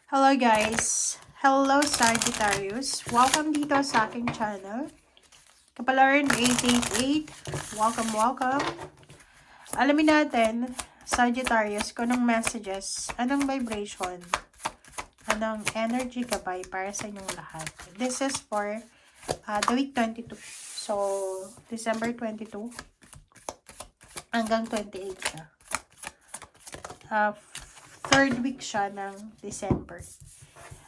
Hello guys! Hello Sagittarius! Welcome dito sa aking channel. Kapalaran 888, welcome. Alamin natin, Sagittarius, kung anong messages, anong vibration, anong energy gabay para sa inyong lahat. This is for the week 22. So, December 22 hanggang 28 siya. Third week siya ng December.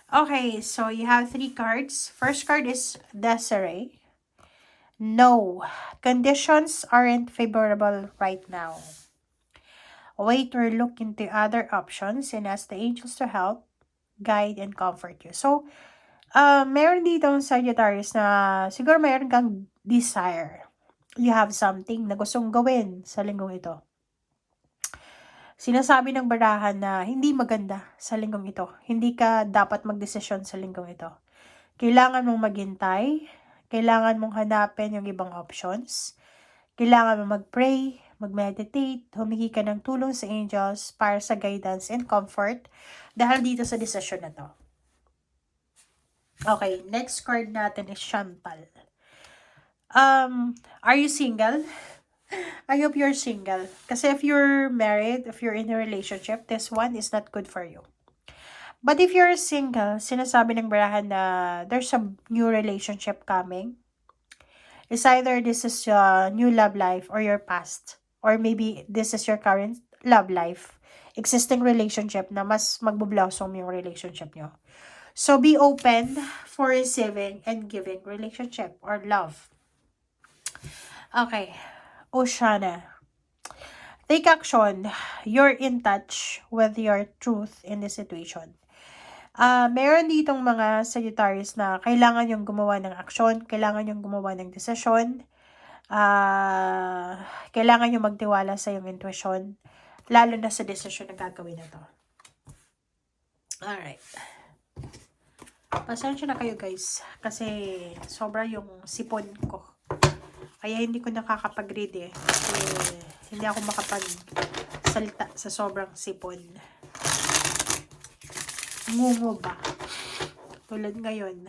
Okay, so you have 3 cards. First card is Desiree. No, conditions aren't favorable right now. Wait or look into other options and ask the angels to help, guide, and comfort you. So, meron ditong Sagittarius na siguro meron kang desire. You have something na gustong gawin sa linggong ito. Sinasabi ng barahan na hindi maganda sa linggong ito. Hindi ka dapat magdesisyon sa linggong ito. Kailangan mong maghintay. Kailangan mong hanapin yung ibang options. Kailangan mong mag-pray, mag-meditate, humingi ka ng tulong sa angels para sa guidance and comfort dahil dito sa decision na to. Okay, next card natin is Chantal. Are you single? I hope you're single. Kasi if you're married, if you're in a relationship, this one is not good for you. But if you're single, sinasabi ng barahan na there's a new relationship coming. It's either this is your new love life or your past. Or maybe this is your current love life. Existing relationship na mas magbo-blossom yung relationship nyo. So be open for receiving and giving relationship or love. Okay. Oshana. Take action. You're in touch with your truth in this situation. Meron ditong mga Sagittarius na kailangan yung gumawa ng aksyon, kailangan yung gumawa ng desisyon, kailangan yung magtiwala sa yung intuition, lalo na sa desisyon na gagawin na to. Alright. Pasensya na kayo guys, kasi sobra yung sipon ko. Kaya hindi ko nakakapag-read eh. Kasi hindi ako makapag-salita sa sobrang sipon. Ngumo ba? Tulad ngayon.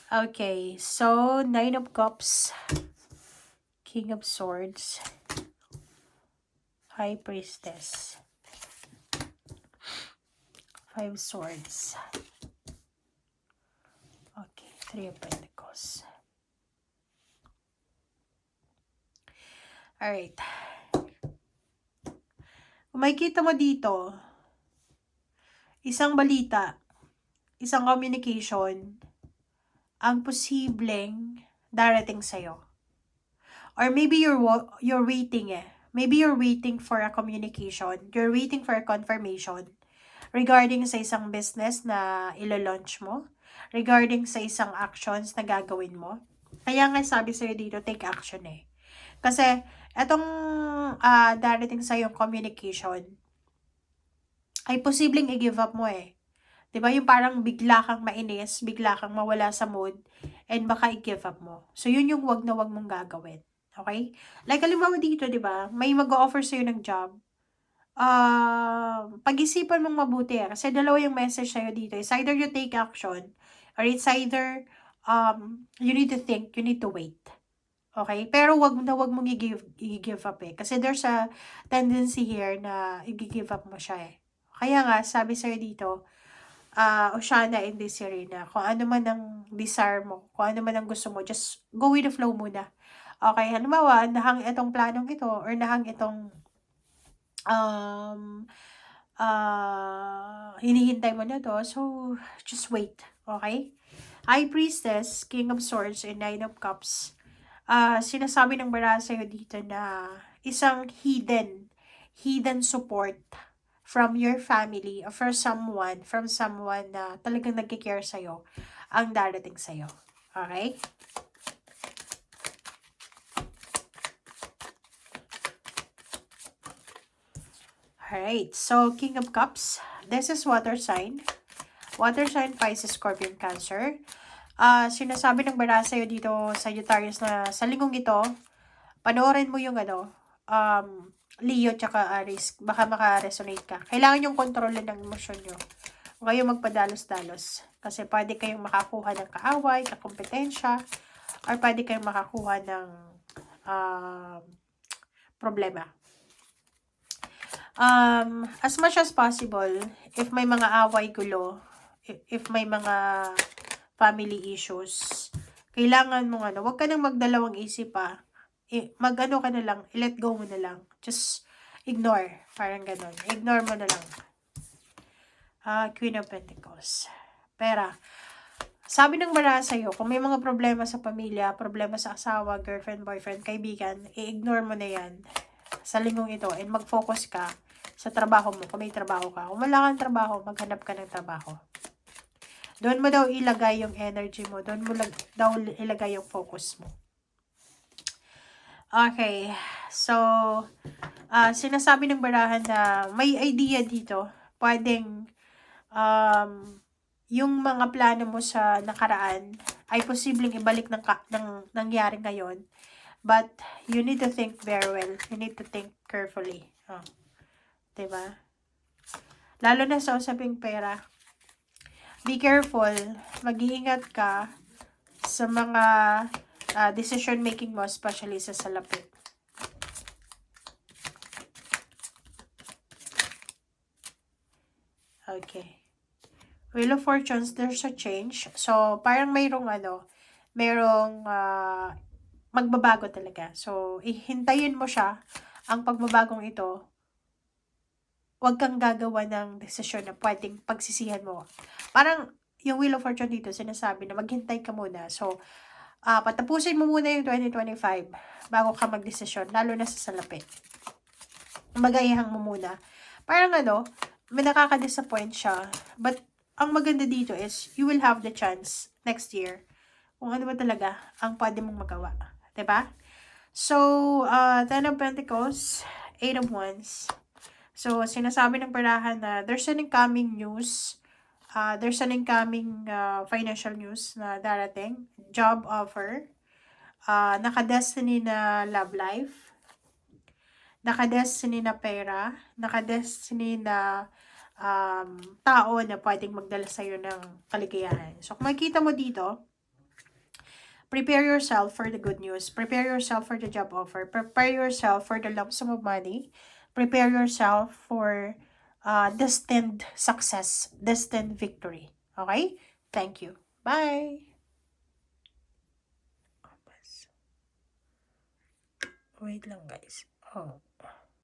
Okay, so 9 of Cups, King of Swords, High Priestess, 5 Swords. Okay, 3 of Pentacles. Alright. Kung makikita mo dito, isang balita, isang communication, ang posibleng darating sa'yo. Or maybe you're waiting eh. Maybe you're waiting for a communication. You're waiting for a confirmation regarding sa isang business na ilo-launch mo. Regarding sa isang actions na gagawin mo. Kaya nga sabi sa'yo dito, take action eh. Kasi, etong darating sa'yo communication, ay posibleng i-give up mo eh. Diba? Yung parang bigla kang mainis, bigla kang mawala sa mood, and baka i-give up mo. So, yun yung wag na wag mong gagawin. Okay? Like, halimbawa dito, diba? May mag-offer sa'yo ng job. Pag-isipan mong mabuti. Kasi dalawa yung message sa'yo dito. It's either you take action, or it's either you need to think, you need to wait. Okay? Pero wag na wag mong i-give up eh. Kasi there's a tendency here na i-give up mo siya eh. Kaya nga, sabi sa'yo dito, Oshana in this arena, kung ano man ang desire mo, kung ano man ang gusto mo, just go with the flow muna. Okay, halimbawa, nahang itong planong ito, or nahang itong hinihintay mo na to, so just wait. Okay? High Priestess, King of Swords, and Nine of Cups. Sinasabi ng bara sa'yo dito na isang hidden support from your family or from someone na talagang nagkikare sa'yo ang darating sa'yo. Okay? Alright, so King of Cups, this is water sign. Water sign, Pisces, Scorpion, Cancer. Sinasabi ng bara sa'yo dito, Sagittarius, na sa linggong ito, panoorin mo yung Leo tsaka Aries. Baka maka-resonate ka. Kailangan yung kontrolin ng emosyon nyo. Huwag kayong magpadalos-dalos. Kasi pwede kayong makakuha ng kaaway, kakompetensya, or pwede kayong makakuha ng problema. As much as possible, if may mga away, gulo, if may mga family issues, kailangan mo wag ka nang magdalawang isip pa. Mag-ano ka na lang, let go mo na lang. Just ignore. Parang ganun. Ignore mo na lang. Queen of Pentacles. Pera. Sabi ng bara sa'yo, kung may mga problema sa pamilya, problema sa asawa, girlfriend, boyfriend, kaibigan, i-ignore mo na yan sa linggong ito and mag-focus ka sa trabaho mo, kung may trabaho ka. Kung wala kang trabaho, maghanap ka ng trabaho. Doon mo daw ilagay yung energy mo. Doon mo daw ilagay yung focus mo. Okay. So, sinasabi ng barahan na may idea dito. Pwedeng, yung mga plano mo sa nakaraan ay posibleng ibalik ng nangyari ngayon. But, you need to think very well. You need to think carefully. Diba? Lalo na sa usaping pera. Be careful. Mag-iingat ka sa mga decision making mo, especially sa salapi. Okay. Wheel of Fortunes, there's a change. So, parang mayroong magbabago talaga. So, ihintayin mo siya, ang pagbabagong ito. Huwag kang gagawa ng desisyon na pwedeng pagsisihan mo. Parang, yung Wheel of Fortune dito, sinasabi na maghintay ka muna. So, patapusin mo muna yung 2025 bago ka magdesisyon, lalo na sa salapi. Magayahang mo muna. Parang may nakaka-disappoint siya. But, ang maganda dito is, you will have the chance next year kung ano ba talaga ang pwede mong magawa. Diba? So, 10 of Pentacles, 8 of Wands. So, sinasabi ng parahan na there's an incoming news. There's an incoming financial news na darating. Job offer. Naka-destiny na love life. Naka-destiny na pera. Naka-destiny na tao na pwedeng magdala sa'yo ng kaligayahan. So, kung makikita mo dito, prepare yourself for the good news. Prepare yourself for the job offer. Prepare yourself for the lump sum of money. Prepare yourself for destined success, destined victory. Okay? Thank you. Bye! Wait lang guys.